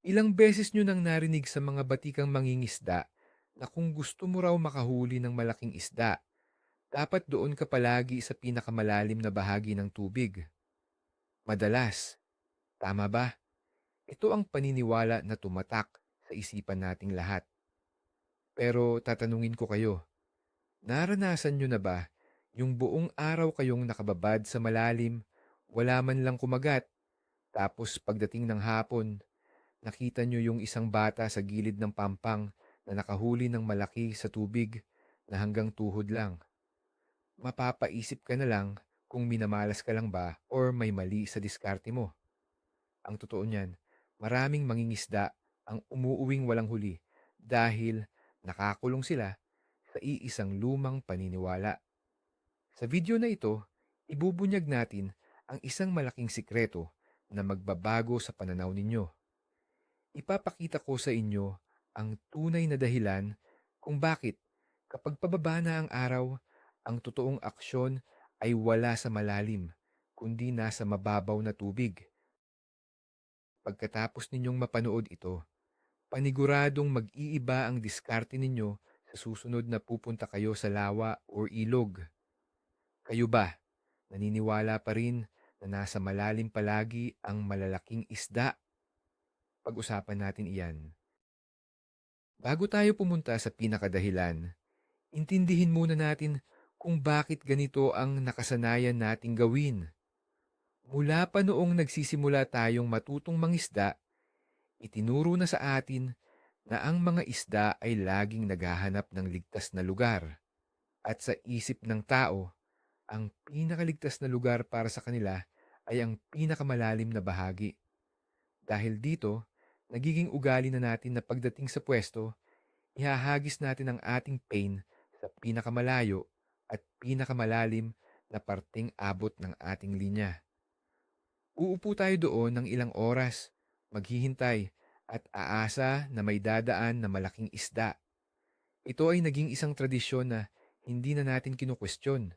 Ilang beses nyo nang narinig sa mga batikang mangingisda na kung gusto mo raw makahuli ng malaking isda, dapat doon ka palagi sa pinakamalalim na bahagi ng tubig. Madalas, tama ba? Ito ang paniniwala na tumatak sa isipan nating lahat. Pero tatanungin ko kayo, naranasan nyo na ba yung buong araw kayong nakababad sa malalim, wala man lang kumagat, tapos pagdating ng hapon, nakita nyo yung isang bata sa gilid ng pampang na nakahuli ng malaki sa tubig na hanggang tuhod lang? Mapapaisip ka na lang kung minamalas ka lang ba or may mali sa diskarte mo. Ang totoo niyan, maraming mangingisda ang umuuwing walang huli dahil nakakulong sila sa iisang lumang paniniwala. Sa video na ito, ibubunyag natin ang isang malaking sikreto na magbabago sa pananaw ninyo. Ipapakita ko sa inyo ang tunay na dahilan kung bakit kapag pababa na ang araw, ang totoong aksyon ay wala sa malalim, kundi nasa mababaw na tubig. Pagkatapos ninyong mapanood ito, paniguradong mag-iiba ang diskarte ninyo sa susunod na pupunta kayo sa lawa o ilog. Kayo ba, naniniwala pa rin na nasa malalim palagi ang malalaking isda? Pag-usapan natin iyan. Bago tayo pumunta sa pinakadahilan, intindihin muna natin kung bakit ganito ang nakasanayan nating gawin. Mula pa noong nagsisimula tayong matutong mangisda, itinuro na sa atin na ang mga isda ay laging naghahanap ng ligtas na lugar. At sa isip ng tao, ang pinakaligtas na lugar para sa kanila ay ang pinakamalalim na bahagi. Dahil dito, nagiging ugali na natin na pagdating sa pwesto, ihahagis natin ang ating pain sa pinakamalayo at pinakamalalim na parting abot ng ating linya. Uupo tayo doon ng ilang oras, maghihintay at aasa na may dadaan na malaking isda. Ito ay naging isang tradisyon na hindi na natin kinukwestiyon.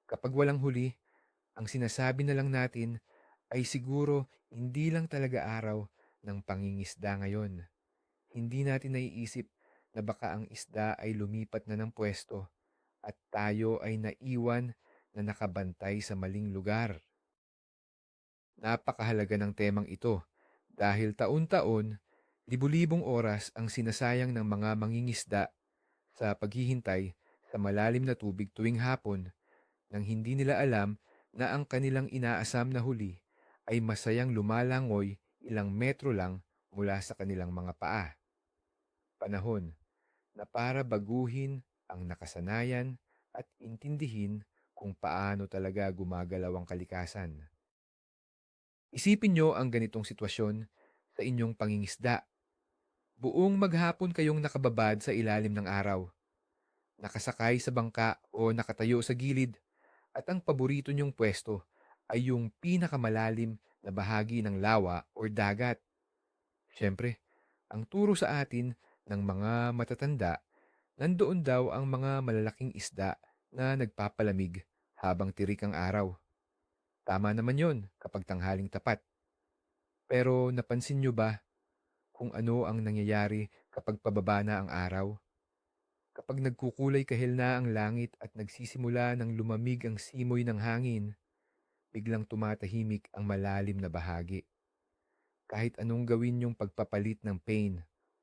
Kapag walang huli, ang sinasabi na lang natin ay siguro hindi lang talaga araw ng pangingisda ngayon. Hindi natin naiisip na baka ang isda ay lumipat na ng pwesto at tayo ay naiwan na nakabantay sa maling lugar. Napakahalaga ng temang ito dahil taon-taon, libu-libong oras ang sinasayang ng mga mangingisda sa paghihintay sa malalim na tubig tuwing hapon nang hindi nila alam na ang kanilang inaasam na huli ay masayang lumalangoy ilang metro lang mula sa kanilang mga paa. Panahon na para baguhin ang nakasanayan at intindihin kung paano talaga gumagalaw ang kalikasan. Isipin nyo ang ganitong sitwasyon sa inyong pangingisda. Buong maghapon kayong nakababad sa ilalim ng araw, nakasakay sa bangka o nakatayo sa gilid at ang paborito nyong pwesto ay yung pinakamalalim na bahagi ng lawa o dagat. Siyempre, ang turo sa atin ng mga matatanda, nandoon daw ang mga malalaking isda na nagpapalamig habang tirik ang araw. Tama naman yon kapag tanghaling tapat. Pero napansin nyo ba kung ano ang nangyayari kapag pababa na ang araw? Kapag nagkukulay kahil na ang langit at nagsisimula ng lumamig ang simoy ng hangin, biglang tumatahimik ang malalim na bahagi. Kahit anong gawin yung pagpapalit ng pain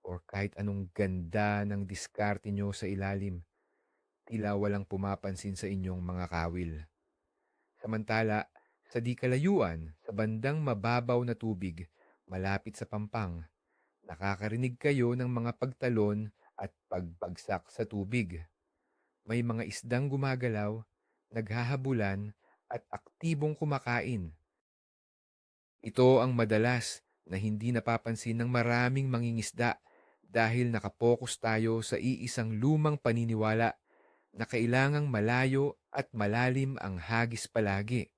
or kahit anong ganda ng diskarte nyo sa ilalim, tila walang pumapansin sa inyong mga kawil. Samantala, sa di kalayuan, sa bandang mababaw na tubig, malapit sa pampang, nakakarinig kayo ng mga pagtalon at pagbagsak sa tubig. May mga isdang gumagalaw, naghahabulan at aktibong kumakain. Ito ang madalas na hindi napapansin ng maraming mangingisda dahil nakapokus tayo sa iisang lumang paniniwala na kailangang malayo at malalim ang hagis palagi.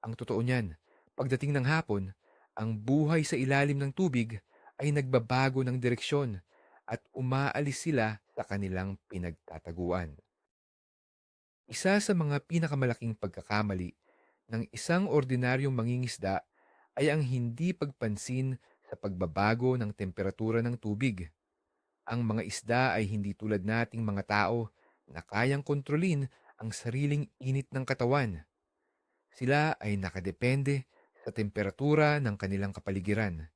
Ang totoo niyan, pagdating ng hapon, ang buhay sa ilalim ng tubig ay nagbabago ng direksyon at umaalis sila sa kanilang pinagtataguan. Isa sa mga pinakamalaking pagkakamali ng isang ordinaryong mangingisda ay ang hindi pagpansin sa pagbabago ng temperatura ng tubig. Ang mga isda ay hindi tulad nating mga tao na kayang kontrolin ang sariling init ng katawan. Sila ay nakadepende sa temperatura ng kanilang kapaligiran.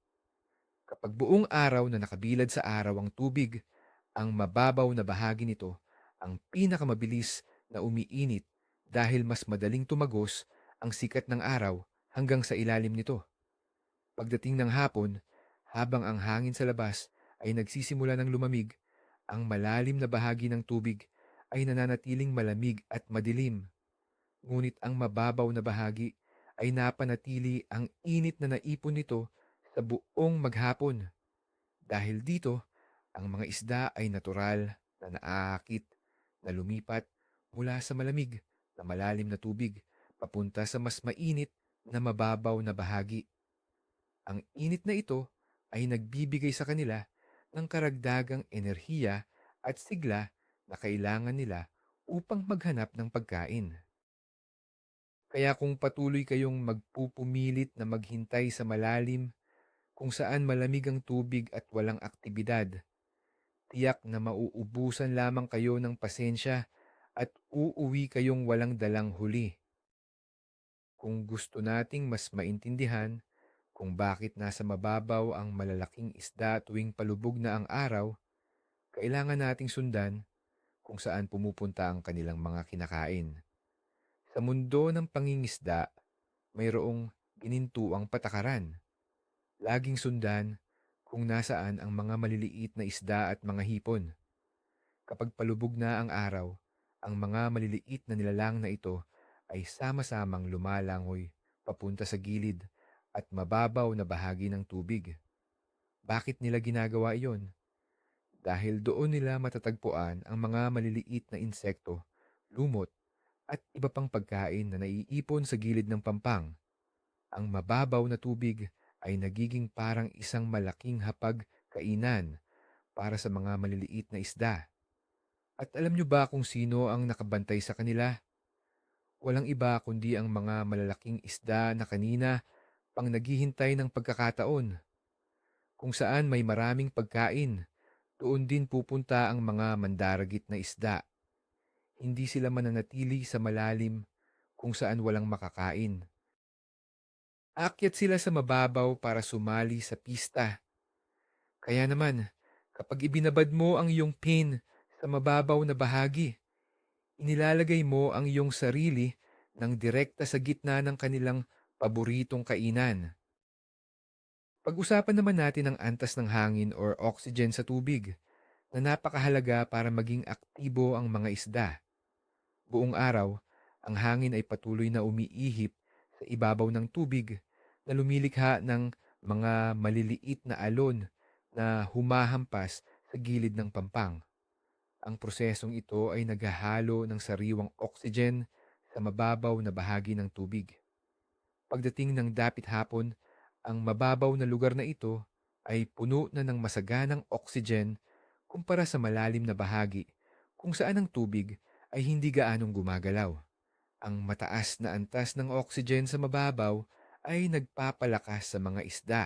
Kapag buong araw na nakabilad sa araw ang tubig, ang mababaw na bahagi nito ang pinakamabilis na umiinit dahil mas madaling tumagos ang sikat ng araw hanggang sa ilalim nito. Pagdating ng hapon, habang ang hangin sa labas ay nagsisimula ng lumamig, ang malalim na bahagi ng tubig ay nananatiling malamig at madilim. Ngunit ang mababaw na bahagi ay napanatili ang init na naipon nito sa buong maghapon. Dahil dito, ang mga isda ay natural na naaakit na lumipat mula sa malamig na malalim na tubig papunta sa mas mainit na mababaw na bahagi. Ang init na ito ay nagbibigay sa kanila ng karagdagang enerhiya at sigla na kailangan nila upang maghanap ng pagkain. Kaya kung patuloy kayong magpupumilit na maghintay sa malalim kung saan malamig ang tubig at walang aktibidad, tiyak na mauubusan lamang kayo ng pasensya at uuwi kayong walang dalang huli. Kung gusto nating mas maintindihan kung bakit nasa mababaw ang malalaking isda tuwing palubog na ang araw, kailangan nating sundan kung saan pumupunta ang kanilang mga kinakain. Sa mundo ng pangingisda, mayroong ginintuang patakaran. Laging sundan kung nasaan ang mga maliliit na isda at mga hipon. Kapag palubog na ang araw, ang mga maliliit na nilalang na ito ay sama-samang lumalangoy papunta sa gilid at mababaw na bahagi ng tubig. Bakit nila ginagawa iyon? Dahil doon nila matatagpuan ang mga maliliit na insekto, lumot, at iba pang pagkain na naiipon sa gilid ng pampang. Ang mababaw na tubig ay nagiging parang isang malaking hapag kainan para sa mga maliliit na isda. At alam nyo ba kung sino ang nakabantay sa kanila? Walang iba kundi ang mga malalaking isda na kanina pang naghihintay ng pagkakataon. Kung saan may maraming pagkain, doon din pupunta ang mga mandaragit na isda. Hindi sila mananatili sa malalim kung saan walang makakain. Aakyat sila sa mababaw para sumali sa pista. Kaya naman, kapag ibinabad mo ang iyong pin sa mababaw na bahagi, inilalagay mo ang iyong sarili ng direkta sa gitna ng kanilang paboritong kainan. Pag-usapan naman natin ang antas ng hangin or oxygen sa tubig na napakahalaga para maging aktibo ang mga isda. Buong araw, ang hangin ay patuloy na umiihip sa ibabaw ng tubig na lumilikha ng mga maliliit na alon na humahampas sa gilid ng pampang. Ang prosesong ito ay naghahalo ng sariwang oxygen sa mababaw na bahagi ng tubig. Pagdating ng dapit hapon, ang mababaw na lugar na ito ay puno na ng masaganang oxygen kumpara sa malalim na bahagi kung saan ang tubig ay hindi gaanong gumagalaw. Ang mataas na antas ng oxygen sa mababaw ay nagpapalakas sa mga isda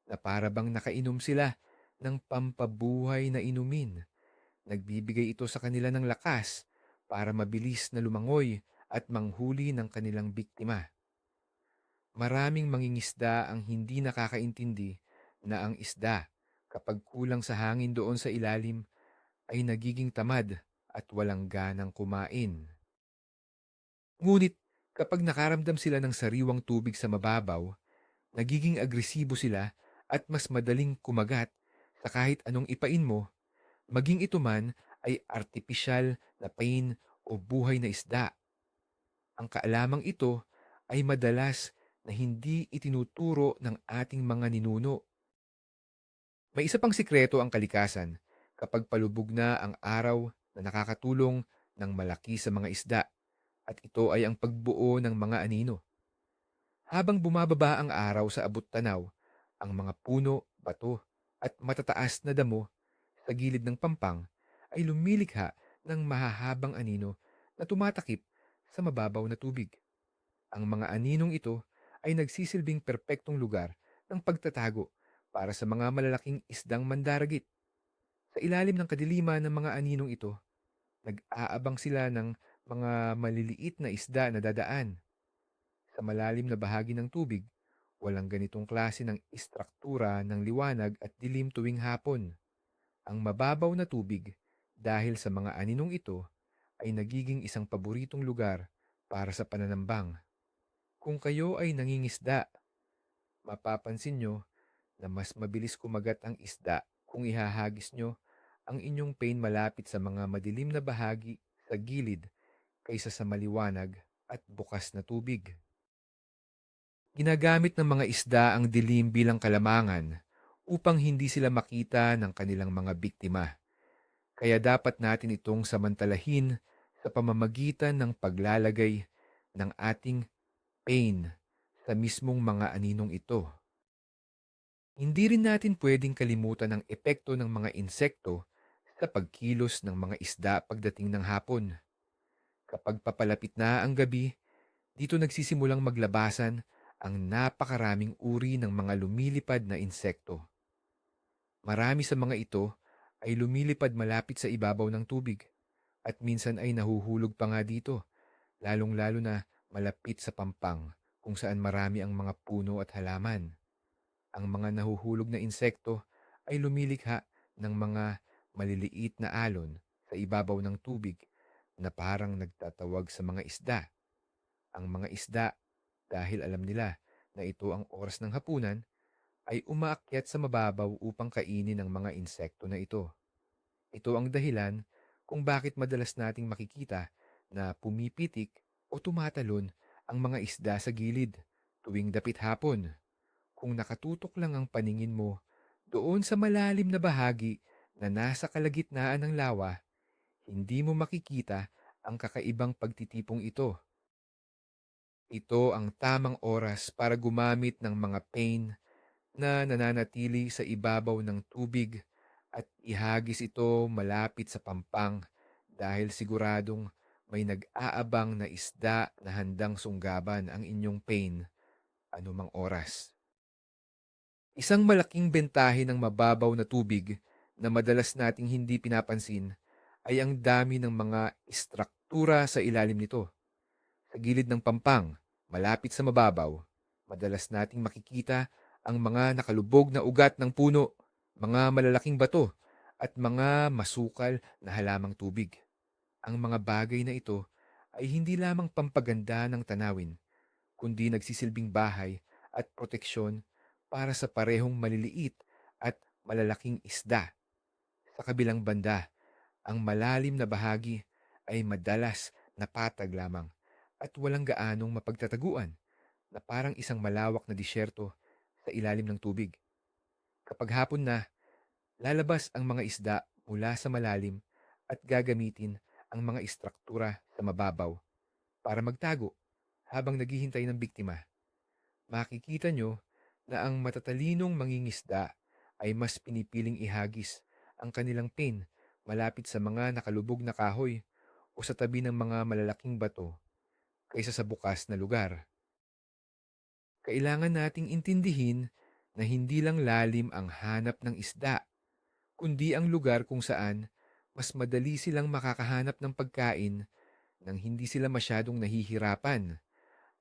na para bang nakainom sila ng pampabuhay na inumin. Nagbibigay ito sa kanila ng lakas para mabilis na lumangoy at manghuli ng kanilang biktima. Maraming mangingisda ang hindi nakakaintindi na ang isda, kapag kulang sa hangin doon sa ilalim, ay nagiging tamad at walang ganang kumain. Ngunit kapag nakaramdam sila ng sariwang tubig sa mababaw, nagiging agresibo sila at mas madaling kumagat sa kahit anong ipain mo, maging ito man ay artipisyal na pain o buhay na isda. Ang kaalamang ito ay madalas na hindi itinuturo ng ating mga ninuno. May isa pang sikreto ang kalikasan kapag palubog na ang araw na nakakatulong ng malaki sa mga isda at ito ay ang pagbuo ng mga anino. Habang bumababa ang araw sa abot-tanaw, ang mga puno, bato at matataas na damo sa gilid ng pampang ay lumilikha ng mahahabang anino na tumatakip sa mababaw na tubig. Ang mga aninong ito ay nagsisilbing perpektong lugar ng pagtatago para sa mga malalaking isdang mandaragit. Sa ilalim ng kadiliman ng mga aninong ito, nag-aabang sila ng mga maliliit na isda na dadaan. Sa malalim na bahagi ng tubig, walang ganitong klase ng istruktura ng liwanag at dilim tuwing hapon. Ang mababaw na tubig, dahil sa mga aninong ito, ay nagiging isang paboritong lugar para sa pananambang. Kung kayo ay nangingisda, mapapansin nyo na mas mabilis kumagat ang isda kung ihahagis nyo ang inyong pain malapit sa mga madilim na bahagi sa gilid kaysa sa maliwanag at bukas na tubig. Ginagamit ng mga isda ang dilim bilang kalamangan upang hindi sila makita ng kanilang mga biktima. Kaya dapat natin itong samantalahin sa pamamagitan ng paglalagay ng ating pain sa mismong mga aninong ito. Hindi rin natin pwedeng kalimutan ang epekto ng mga insekto sa pagkilos ng mga isda pagdating ng hapon. Kapag papalapit na ang gabi, dito nagsisimulang maglabasan ang napakaraming uri ng mga lumilipad na insekto. Marami sa mga ito ay lumilipad malapit sa ibabaw ng tubig at minsan ay nahuhulog pa nga dito, lalong-lalo na malapit sa pampang kung saan marami ang mga puno at halaman. Ang mga nahuhulog na insekto ay lumilikha ng mga maliliit na alon sa ibabaw ng tubig na parang nagtatawag sa mga isda. Ang mga isda, dahil alam nila na ito ang oras ng hapunan, ay umaakyat sa mababaw upang kainin ang mga insekto na ito. Ito ang dahilan kung bakit madalas nating makikita na pumipitik o tumatalon ang mga isda sa gilid tuwing dapit hapon. Kung nakatutok lang ang paningin mo doon sa malalim na bahagi na nasa kalagitnaan ng lawa, hindi mo makikita ang kakaibang pagtitipong ito. Ito ang tamang oras para gumamit ng mga pain na nananatili sa ibabaw ng tubig at ihagis ito malapit sa pampang dahil siguradong may nag-aabang na isda na handang sunggaban ang inyong pain anumang oras. Isang malaking bentahe ng mababaw na tubig na madalas nating hindi pinapansin ay ang dami ng mga istruktura sa ilalim nito. Sa gilid ng pampang, malapit sa mababaw, madalas nating makikita ang mga nakalubog na ugat ng puno, mga malalaking bato, at mga masukal na halamang tubig. Ang mga bagay na ito ay hindi lamang pampaganda ng tanawin, kundi nagsisilbing bahay at proteksyon para sa parehong maliliit at malalaking isda. Sa kabilang banda, ang malalim na bahagi ay madalas na patag lamang at walang gaanong mapagtataguan na parang isang malawak na disyerto sa ilalim ng tubig. Kapag hapon na, lalabas ang mga isda mula sa malalim at gagamitin ang mga istruktura sa mababaw para magtago habang naghihintay ng biktima. Makikita nyo na ang matatalinong mangingisda ay mas pinipiling ihagis ang kanilang pain malapit sa mga nakalubog na kahoy o sa tabi ng mga malalaking bato kaysa sa bukas na lugar. Kailangan nating intindihin na hindi lang lalim ang hanap ng isda, kundi ang lugar kung saan mas madali silang makakahanap ng pagkain nang hindi sila masyadong nahihirapan.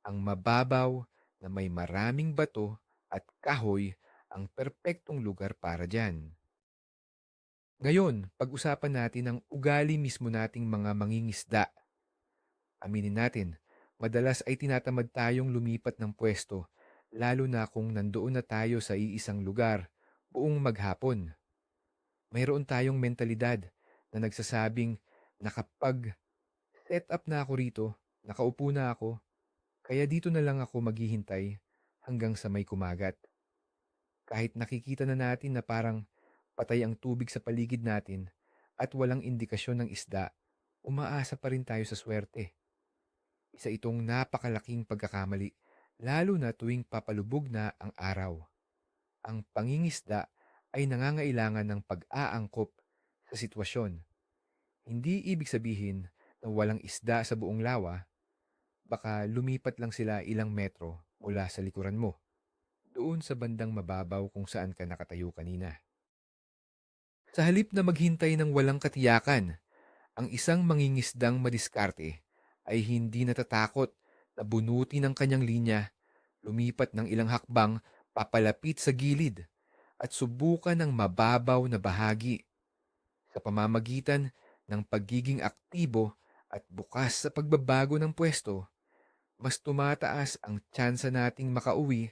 Ang mababaw na may maraming bato at kahoy ang perpektong lugar para dyan. Ngayon, pag-usapan natin ang ugali mismo nating mga mangingisda. Aminin natin, madalas ay tinatamad tayong lumipat ng pwesto, lalo na kung nandoon na tayo sa iisang lugar buong maghapon. Mayroon tayong mentalidad na nagsasabing na kapag set up na ako rito, nakaupo na ako, kaya dito na lang ako maghihintay hanggang sa may kumagat. Kahit nakikita na natin na parang patay ang tubig sa paligid natin at walang indikasyon ng isda, umaasa pa rin tayo sa swerte. Isa itong napakalaking pagkakamali, lalo na tuwing papalubog na ang araw. Ang pangingisda ay nangangailangan ng pag-aangkop sa sitwasyon. Hindi ibig sabihin na walang isda sa buong lawa, baka lumipat lang sila ilang metro mula sa likuran mo. doon sa bandang mababaw kung saan ka nakatayo kanina. Sa halip na maghintay ng walang katiyakan, ang isang mangingisdang madiskarte ay hindi natatakot na bunutin ang kanyang linya, lumipat ng ilang hakbang papalapit sa gilid at subukan ng mababaw na bahagi sa pamamagitan ng pagiging aktibo at bukas sa pagbabago ng pwesto. Mas tumataas ang tsansa nating makauwi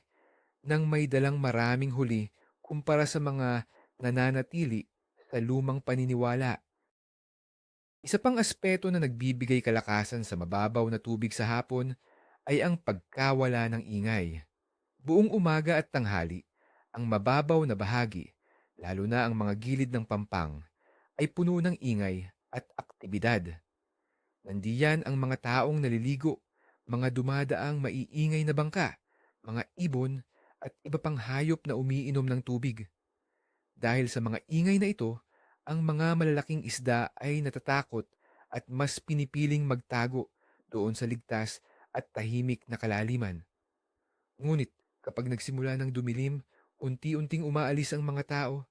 ng may dalang maraming huli kumpara sa mga nananatili sa lumang paniniwala. Isa pang aspeto na nagbibigay kalakasan sa mababaw na tubig sa hapon ay ang pagkawala ng ingay. Buong umaga at tanghali, ang mababaw na bahagi, lalo na ang mga gilid ng pampang, ay puno ng ingay at aktibidad. Nandiyan ang mga taong naliligo, mga dumadaang maiingay na bangka, mga ibon at iba pang hayop na umiinom ng tubig. Dahil sa mga ingay na ito, ang mga malalaking isda ay natatakot at mas pinipiling magtago doon sa ligtas at tahimik na kalaliman. Ngunit kapag nagsimula ng dumilim, unti-unting umaalis ang mga tao,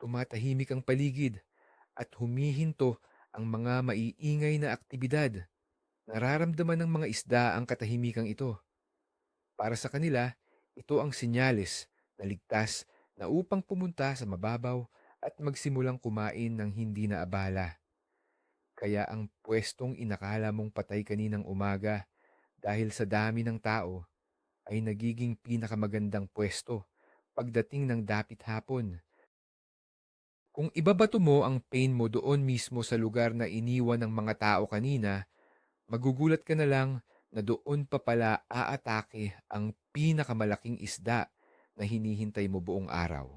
tumatahimik ang paligid at humihinto ang mga maiingay na aktibidad. Nararamdaman ng mga isda ang katahimikang ito. Para sa kanila, ito ang sinyales na ligtas na upang pumunta sa mababaw at magsimulang kumain ng hindi na abala. Kaya ang pwestong inakala mong patay kaninang umaga dahil sa dami ng tao ay nagiging pinakamagandang pwesto pagdating ng dapit hapon. Kung ibabato mo ang pain mo doon mismo sa lugar na iniwan ng mga tao kanina, magugulat ka na lang na doon pa pala aatake ang pinakamalaking isda na hinihintay mo buong araw.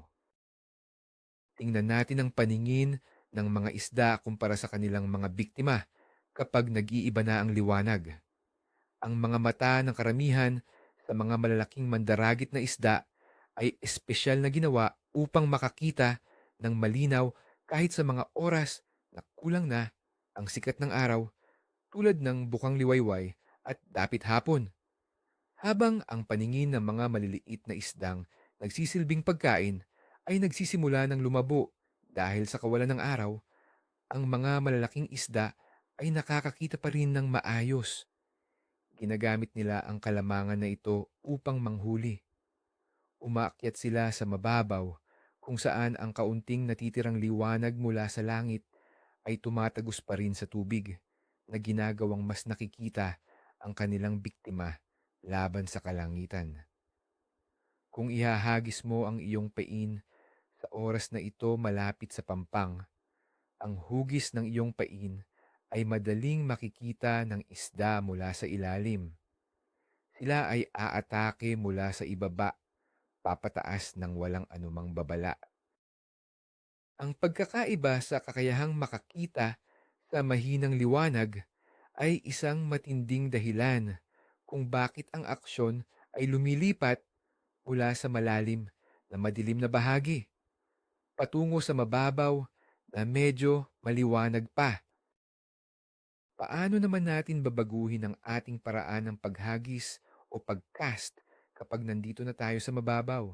Tingnan natin ang paningin ng mga isda kumpara sa kanilang mga biktima kapag nag-iiba na ang liwanag. Ang mga mata ng karamihan sa mga malalaking mandaragit na isda ay espesyal na ginawa upang makakita ng malinaw kahit sa mga oras na kulang na ang sikat ng araw, tulad ng bukang liwayway at dapit hapon. Habang ang paningin ng mga maliliit na isdang nagsisilbing pagkain ay nagsisimula ng lumabo dahil sa kawalan ng araw, ang mga malalaking isda ay nakakakita pa rin ng maayos. Ginagamit nila ang kalamangan na ito upang manghuli. Umaakyat sila sa mababaw kung saan ang kaunting natitirang liwanag mula sa langit ay tumatagos pa rin sa tubig na ginagawang mas nakikita ang kanilang biktima laban sa kalangitan. Kung ihahagis mo ang iyong pain sa oras na ito malapit sa pampang, ang hugis ng iyong pain ay madaling makikita ng isda mula sa ilalim. Sila ay aatake mula sa ibaba, papataas ng walang anumang babala. Ang pagkakaiba sa kakayahang makakita sa mahinang liwanag ay isang matinding dahilan kung bakit ang aksyon ay lumilipat mula sa malalim na madilim na bahagi patungo sa mababaw na medyo maliwanag pa. Paano naman natin babaguhin ang ating paraan ng paghagis o pagcast kapag nandito na tayo sa mababaw?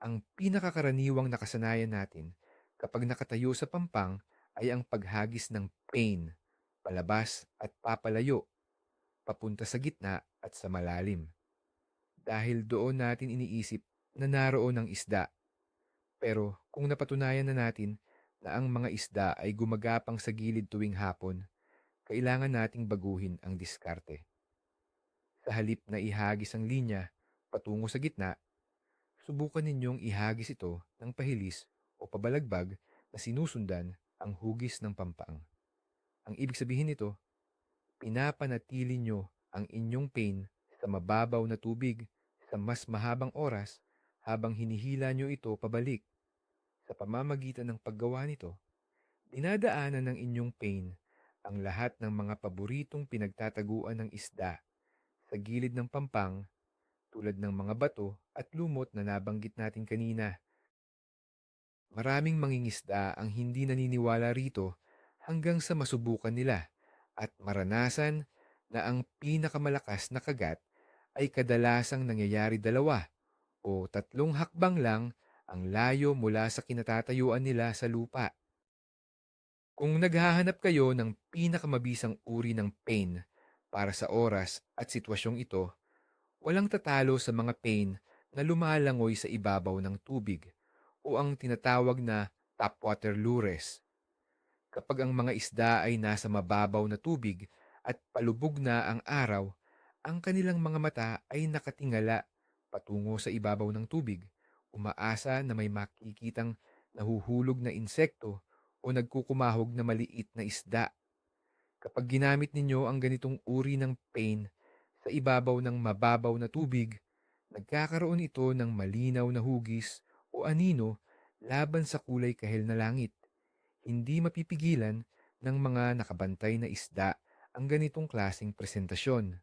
Ang pinakakaraniwang nakasanayan natin kapag nakatayo sa pampang ay ang paghagis ng pain, palabas at papalayo, papunta sa gitna at sa malalim. Dahil doon natin iniisip na naroon ang isda. Pero kung napatunayan na natin na ang mga isda ay gumagapang sa gilid tuwing hapon, kailangan nating baguhin ang diskarte. Sa halip na ihagis ang linya patungo sa gitna, subukan ninyong ihagis ito ng pahilis o pabalagbag na sinusundan ang hugis ng pampang. Ang ibig sabihin nito, pinapanatili nyo ang inyong pain sa mababaw na tubig sa mas mahabang oras habang hinihila nyo ito pabalik. Sa pamamagitan ng paggawa nito, dinadaanan ng inyong pain ang lahat ng mga paboritong pinagtataguan ng isda sa gilid ng pampang tulad ng mga bato at lumot na nabanggit natin kanina. Maraming mangingisda ang hindi naniniwala rito hanggang sa masubukan nila at maranasan na ang pinakamalakas na kagat ay kadalasang nangyayari dalawa o 3 hakbang lang ang layo mula sa kinatatayuan nila sa lupa. Kung naghahanap kayo ng pinakamabisang uri ng pain para sa oras at sitwasyong ito, walang tatalo sa mga pain na lumalangoy sa ibabaw ng tubig o ang tinatawag na topwater lures. Kapag ang mga isda ay nasa mababaw na tubig at palubog na ang araw, ang kanilang mga mata ay nakatingala patungo sa ibabaw ng tubig, umaasa na may makikitang nahuhulog na insekto o nagkukumahog na maliit na isda. Kapag ginamit ninyo ang ganitong uri ng pain sa ibabaw ng mababaw na tubig, nagkakaroon ito ng malinaw na hugis o anino laban sa kulay kahel na langit. Hindi mapipigilan ng mga nakabantay na isda ang ganitong klasing presentasyon.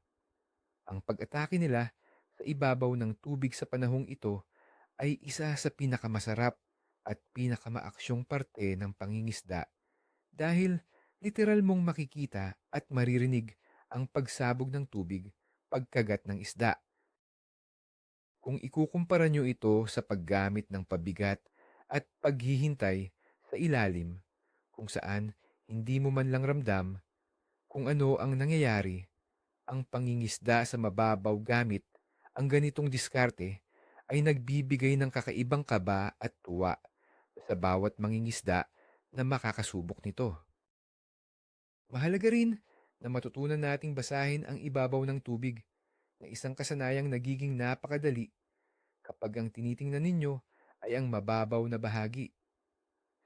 Ang pag-atake nila sa ibabaw ng tubig sa panahong ito ay isa sa pinakamasarap at pinakamaaksyong parte ng pangingisda dahil literal mong makikita at maririnig ang pagsabog ng tubig pagkagat ng isda. Kung ikukumpara nyo ito sa paggamit ng pabigat at paghihintay sa ilalim kung saan hindi mo man lang ramdam kung ano ang nangyayari, ang pangingisda sa mababaw gamit ang ganitong diskarte ay nagbibigay ng kakaibang kaba at tuwa sa bawat mangingisda na makakasubok nito. Mahalaga rin na matutunan nating basahin ang ibabaw ng tubig na isang kasanayang nagiging napakadali kapag ang tinitingnan ninyo ay ang mababaw na bahagi.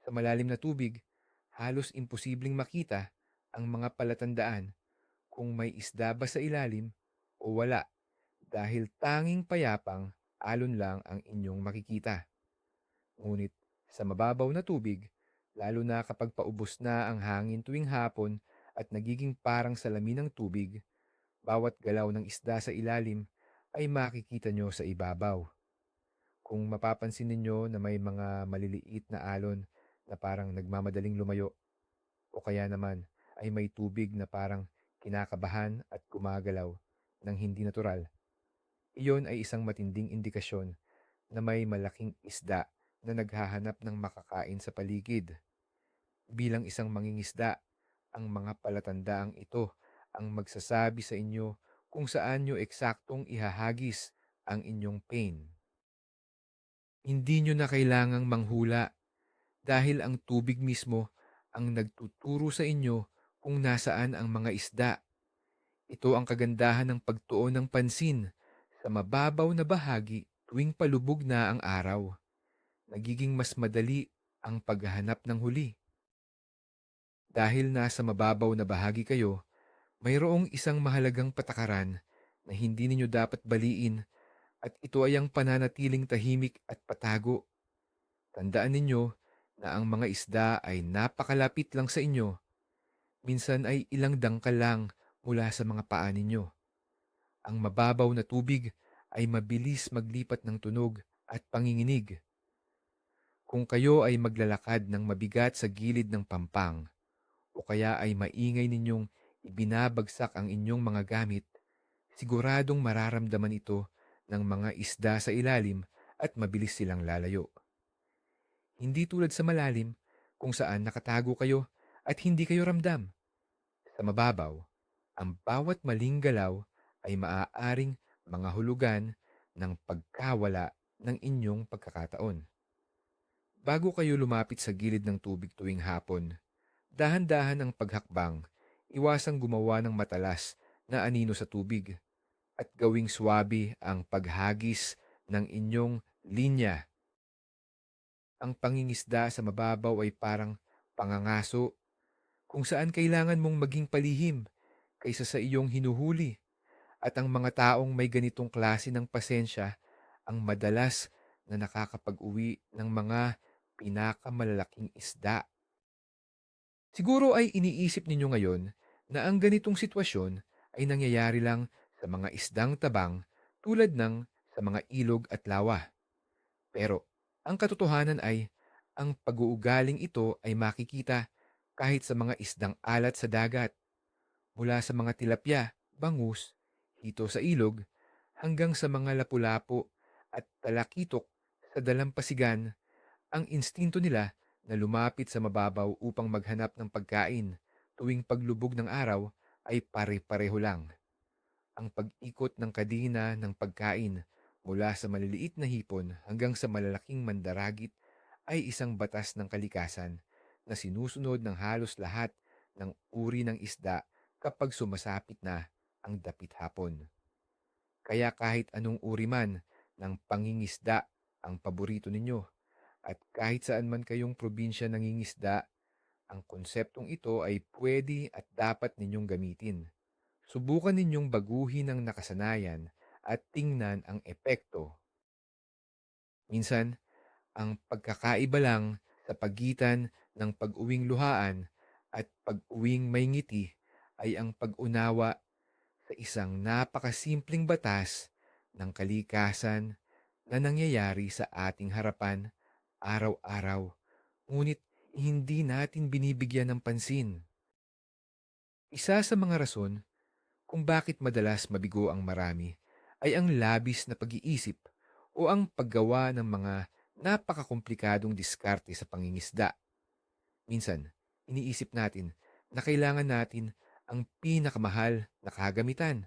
Sa malalim na tubig, halos imposibleng makita ang mga palatandaan kung may isda ba sa ilalim o wala dahil tanging payapang alon lang ang inyong makikita. Ngunit sa mababaw na tubig, lalo na kapag paubos na ang hangin tuwing hapon at nagiging parang salamin ng tubig, bawat galaw ng isda sa ilalim ay makikita nyo sa ibabaw. Kung mapapansin ninyo na may mga maliliit na alon na parang nagmamadaling lumayo o kaya naman ay may tubig na parang kinakabahan at gumagalaw ng hindi natural, iyon ay isang matinding indikasyon na may malaking isda na naghahanap ng makakain sa paligid. Bilang isang mangingisda, ang mga palatandaang ito ang magsasabi sa inyo kung saan nyo eksaktong ihahagis ang inyong pain. Hindi nyo na kailangang manghula dahil ang tubig mismo ang nagtuturo sa inyo kung nasaan ang mga isda. Ito ang kagandahan ng pagtuon ng pansin sa mababaw na bahagi tuwing palubog na ang araw. Nagiging mas madali ang paghahanap ng huli. Dahil nasa mababaw na bahagi kayo, mayroong isang mahalagang patakaran na hindi ninyo dapat baliin at ito ay ang pananatiling tahimik at patago. Tandaan ninyo na ang mga isda ay napakalapit lang sa inyo. Minsan ay ilang dangkal lang mula sa mga paa ninyo. Ang mababaw na tubig ay mabilis maglipat ng tunog at panginginig. Kung kayo ay maglalakad ng mabigat sa gilid ng pampang o kaya ay maingay ninyong ibinabagsak ang inyong mga gamit, siguradong mararamdaman ito ng mga isda sa ilalim at mabilis silang lalayo. Hindi tulad sa malalim kung saan nakatago kayo at hindi kayo ramdam. Sa mababaw, ang bawat maling galaw ay maaaring mga hulugan ng pagkawala ng inyong pagkakataon. Bago kayo lumapit sa gilid ng tubig tuwing hapon, dahan-dahan ang paghakbang, iwasang gumawa ng matalas na anino sa tubig, at gawing swabe ang paghagis ng inyong linya. Ang pangingisda sa mababaw ay parang pangangaso kung saan kailangan mong maging palihim kaysa sa iyong hinuhuli. At ang mga taong may ganitong klase ng pasensya ang madalas na nakakapag-uwi ng mga pinakamalalaking isda. Siguro ay iniisip ninyo ngayon na ang ganitong sitwasyon ay nangyayari lang sa mga isdang tabang tulad ng sa mga ilog at lawa. Pero ang katotohanan ay ang pag-uugaling ito ay makikita kahit sa mga isdang alat sa dagat, mula sa mga tilapia, bangus, hito sa ilog, hanggang sa mga lapu-lapu at talakitok sa dalampasigan, ang instinto nila na lumapit sa mababaw upang maghanap ng pagkain tuwing paglubog ng araw ay pare-pareho lang. Ang pag-ikot ng kadina ng pagkain mula sa maliliit na hipon hanggang sa malalaking mandaragit ay isang batas ng kalikasan na sinusunod ng halos lahat ng uri ng isda kapag sumasapit na ang dapit hapon. Kaya kahit anong uri man ng pangingisda ang paborito ninyo at kahit saan man kayong probinsya nangingisda, ang konseptong ito ay pwede at dapat ninyong gamitin. Subukan ninyong baguhin ang nakasanayan at tingnan ang epekto. Minsan, ang pagkakaiba lang sa pagitan ng pag-uwing luhaan at pag-uwing may ngiti ay ang pag-unawa sa isang napakasimpleng batas ng kalikasan na nangyayari sa ating harapan araw-araw, ngunit hindi natin binibigyan ng pansin. Isa sa mga rason kung bakit madalas mabigo ang marami ay ang labis na pag-iisip o ang paggawa ng mga napakakomplikadong diskarte sa pangingisda. Minsan, iniisip natin na kailangan natin ang pinakamahal na kagamitan,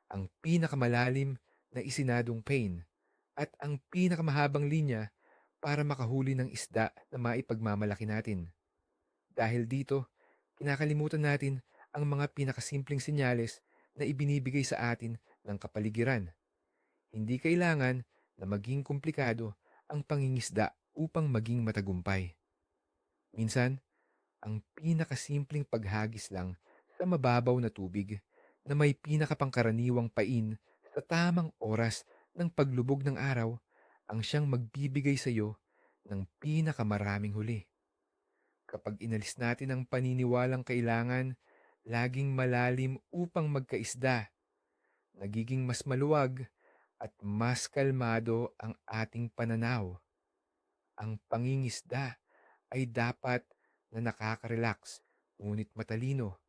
ang pinakamalalim na isinadong pain, at ang pinakamahabang linya para makahuli ng isda na maipagmamalaki natin. Dahil dito, kinakalimutan natin ang mga pinakasimpleng senyales na ibinibigay sa atin ng kapaligiran. Hindi kailangan na maging komplikado ang pangingisda upang maging matagumpay. Minsan, ang pinakasimpleng paghagis lang sa mababaw na tubig na may pinakapangkaraniwang pain sa tamang oras ng paglubog ng araw ang siyang magbibigay sa iyo ng pinakamaraming huli. Kapag inalis natin ang paniniwalang kailangan laging malalim upang magkaisda, nagiging mas maluwag at mas kalmado ang ating pananaw. Ang pangingisda ay dapat na nakaka-relax ngunit matalino.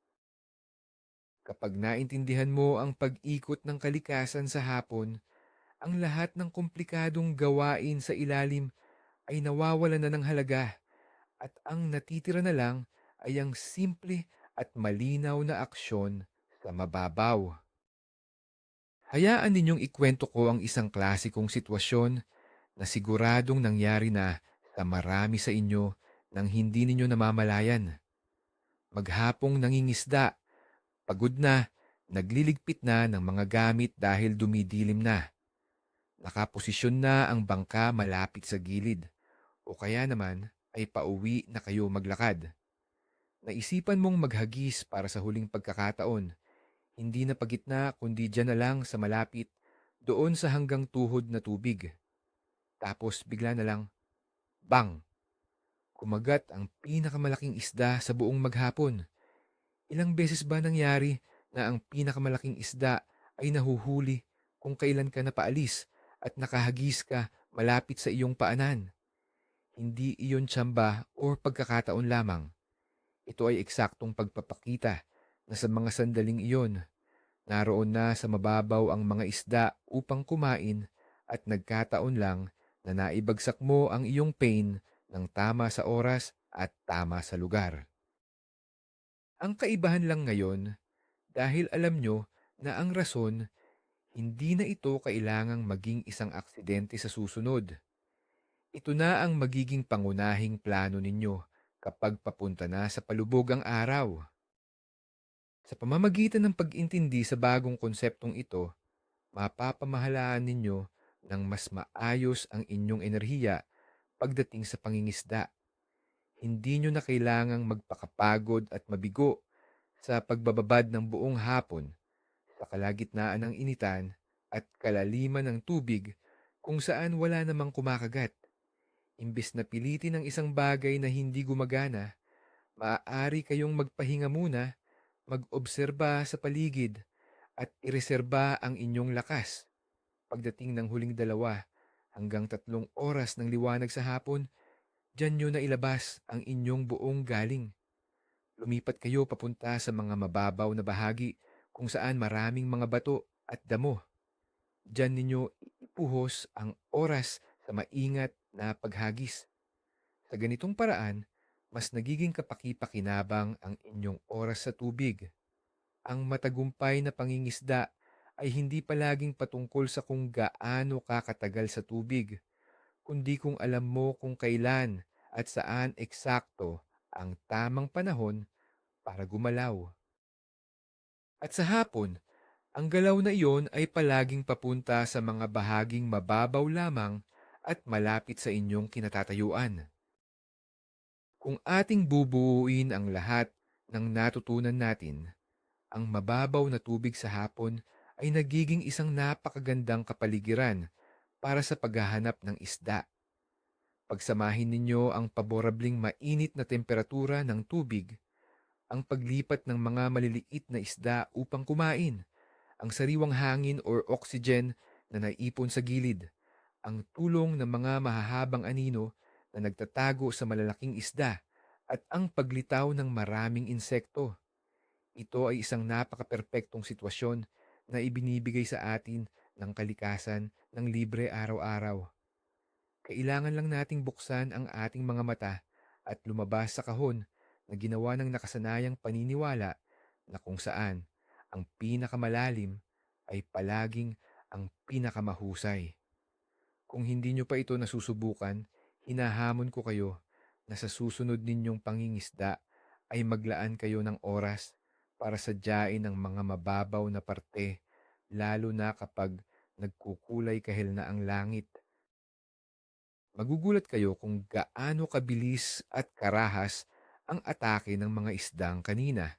Kapag naintindihan mo ang pag-ikot ng kalikasan sa hapon, ang lahat ng komplikadong gawain sa ilalim ay nawawalan na ng halaga at ang natitira na lang ay ang simple at malinaw na aksyon sa mababaw. Hayaan ninyong ikwento ko ang isang klasikong sitwasyon na siguradong nangyari na sa marami sa inyo nang hindi ninyo namamalayan. Maghapong nangingisda, pagod na, nagliligpit na ng mga gamit dahil dumidilim na. Nakaposisyon na ang bangka malapit sa gilid o kaya naman ay pauwi na kayo maglakad. Naisipan mong maghagis para sa huling pagkakataon, hindi na pagitna kundi dyan na lang sa malapit, doon sa hanggang tuhod na tubig. Tapos bigla na lang, bang! Kumagat ang pinakamalaking isda sa buong maghapon. Ilang beses ba nangyari na ang pinakamalaking isda ay nahuhuli kung kailan ka napaalis at nakahagis ka malapit sa iyong paanan? Hindi iyon tsamba o pagkakataon lamang. Ito ay eksaktong pagpapakita na sa mga sandaling iyon, naroon na sa mababaw ang mga isda upang kumain at nagkataon lang na naibagsak mo ang iyong pain ng tama sa oras at tama sa lugar. Ang kaibahan lang ngayon dahil alam nyo na ang rason, hindi na ito kailangang maging isang aksidente sa susunod. Ito na ang magiging pangunahing plano ninyo kapag papunta na sa palubog ang araw. Sa pamamagitan ng pag-intindi sa bagong konseptong ito, mapapamahalaan ninyo ng mas maayos ang inyong enerhiya pagdating sa pangingisda. Hindi nyo na kailangang magpakapagod at mabigo sa pagbababad ng buong hapon sa kalagitnaan ng initan at kalaliman ng tubig kung saan wala namang kumakagat. Imbis na pilitin ang isang bagay na hindi gumagana, maaari kayong magpahinga muna, mag-obserba sa paligid, at ireserba ang inyong lakas. Pagdating ng huling 2 hanggang 3 oras ng liwanag sa hapon, diyan nyo na ilabas ang inyong buong galing. Lumipat kayo papunta sa mga mababaw na bahagi kung saan maraming mga bato at damo. Diyan ninyo ipuhos ang oras sa maingat na paghagis. Sa ganitong paraan, mas nagiging kapaki-pakinabang ang inyong oras sa tubig. Ang matagumpay na pangingisda ay hindi palaging patungkol sa kung gaano ka katagal sa tubig, kundi kung alam mo kung kailan at saan eksakto ang tamang panahon para gumalaw. At sa hapon, ang galaw na iyon ay palaging papunta sa mga bahaging mababaw lamang at malapit sa inyong kinatatayuan. Kung ating bubuuin ang lahat ng natutunan natin, ang mababaw na tubig sa hapon ay nagiging isang napakagandang kapaligiran para sa paghahanap ng isda. Pagsamahin ninyo ang paborabling mainit na temperatura ng tubig, ang paglipat ng mga maliliit na isda upang kumain, ang sariwang hangin or oxygen na naipon sa gilid, ang tulong ng mga mahahabang anino na nagtatago sa malalaking isda, at ang paglitaw ng maraming insekto. Ito ay isang napaka-perpektong sitwasyon na ibinibigay sa atin ng kalikasan ng libre araw-araw. Kailangan lang nating buksan ang ating mga mata at lumabas sa kahon na ginawa ng nakasanayang paniniwala na kung saan ang pinakamalalim ay palaging ang pinakamahusay. Kung hindi nyo pa ito nasusubukan, hinahamon ko kayo na sa susunod ninyong pangingisda ay maglaan kayo ng oras para sadyain ang mga mababaw na parte, lalo na kapag nagkukulay kahil na ang langit. Magugulat kayo kung gaano kabilis at karahas ang atake ng mga isdang kanina.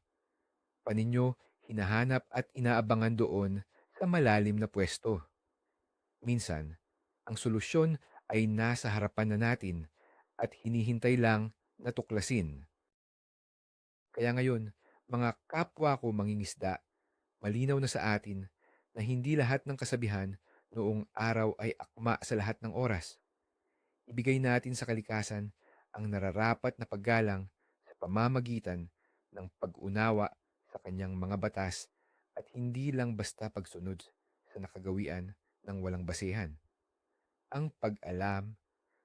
Paninyo hinahanap at inaabangan doon sa malalim na pwesto. Minsan, ang solusyon ay nasa harapan na natin at hinihintay lang na tuklasin. Kaya ngayon, mga kapwa ko mangingisda, malinaw na sa atin na hindi lahat ng kasabihan noong araw ay akma sa lahat ng oras. Ibigay natin sa kalikasan ang nararapat na paggalang sa pamamagitan ng pag-unawa sa kanyang mga batas at hindi lang basta pagsunod sa nakagawian ng walang basehan. Ang pag-alam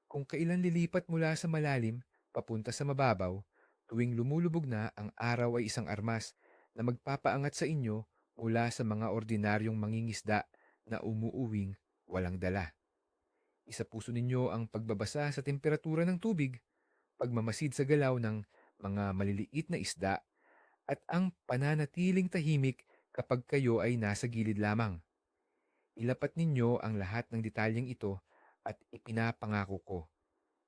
kung kailan lilipat mula sa malalim papunta sa mababaw, tuwing lumulubog na ang araw ay isang armas na magpapaangat sa inyo mula sa mga ordinaryong mangingisda na umuuwing walang dala. Isapuso ninyo ang pagbabasa sa temperatura ng tubig, pagmamasid sa galaw ng mga maliliit na isda, at ang pananatiling tahimik kapag kayo ay nasa gilid lamang. Ilapat ninyo ang lahat ng detalyeng ito at ipinapangako ko.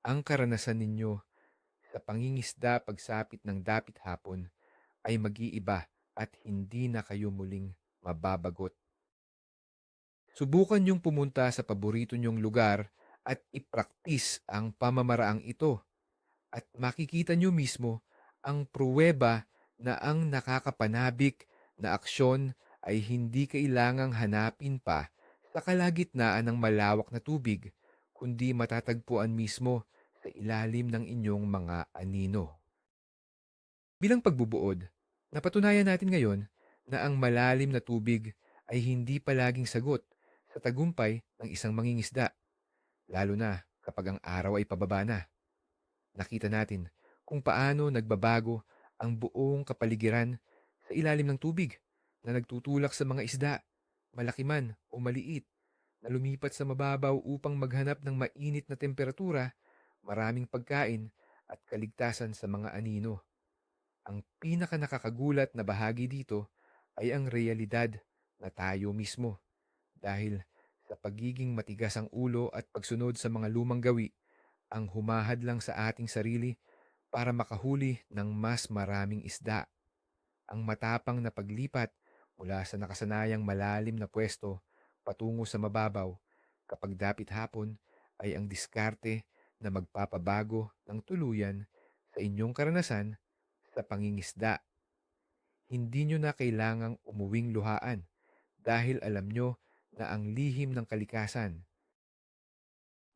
Ang karanasan ninyo sa pangingisda pagsapit ng dapit hapon ay mag-iiba at hindi na kayo muling mababagot. Subukan niyong pumunta sa paborito niyong lugar at ipraktis ang pamamaraang ito at makikita niyo mismo ang pruweba na ang nakakapanabik na aksyon ay hindi kailangang hanapin pa sa kalagitnaan ng malawak na tubig, kundi matatagpuan mismo sa ilalim ng inyong mga anino. Bilang pagbubuod, napatunayan natin ngayon na ang malalim na tubig ay hindi palaging sagot sa tagumpay ng isang mangingisda, lalo na kapag ang araw ay pababa na. Nakita natin kung paano nagbabago ang buong kapaligiran sa ilalim ng tubig na nagtutulak sa mga isda, malaki man o maliit, na lumipat sa mababaw upang maghanap ng mainit na temperatura, maraming pagkain at kaligtasan sa mga anino. Ang pinaka nakakagulat na bahagi dito ay ang realidad na tayo mismo, dahil sa pagiging matigas ang ulo at pagsunod sa mga lumang gawi, ang humahad lang sa ating sarili para makahuli ng mas maraming isda. Ang matapang na paglipat mula sa nakasanayang malalim na pwesto patungo sa mababaw kapag dapit hapon ay ang diskarte na magpapabago ng tuluyan sa inyong karanasan sa pangingisda. Hindi nyo na kailangang umuwing luhaan dahil alam nyo na ang lihim ng kalikasan.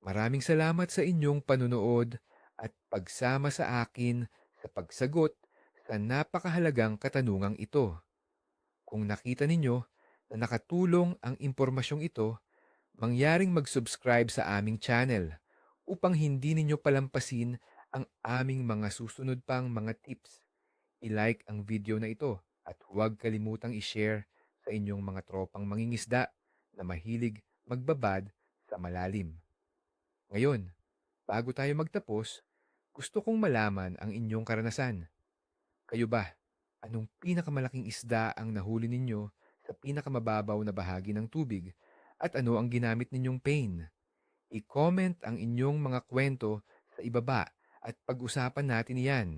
Maraming salamat sa inyong panunood at pagsama sa akin sa pagsagot sa napakahalagang katanungang ito. Kung nakita ninyo na nakatulong ang impormasyong ito, mangyaring mag-subscribe sa aming channel upang hindi ninyo palampasin ang aming mga susunod pang mga tips. I-like ang video na ito at huwag kalimutang i-share sa inyong mga tropang mangingisda na mahilig magbabad sa malalim. Ngayon, bago tayo magtapos, gusto kong malaman ang inyong karanasan. Kayo ba? Anong pinakamalaking isda ang nahuli ninyo sa pinakamababaw na bahagi ng tubig? At ano ang ginamit ninyong pain? I-comment ang inyong mga kwento sa ibaba at pag-usapan natin iyan.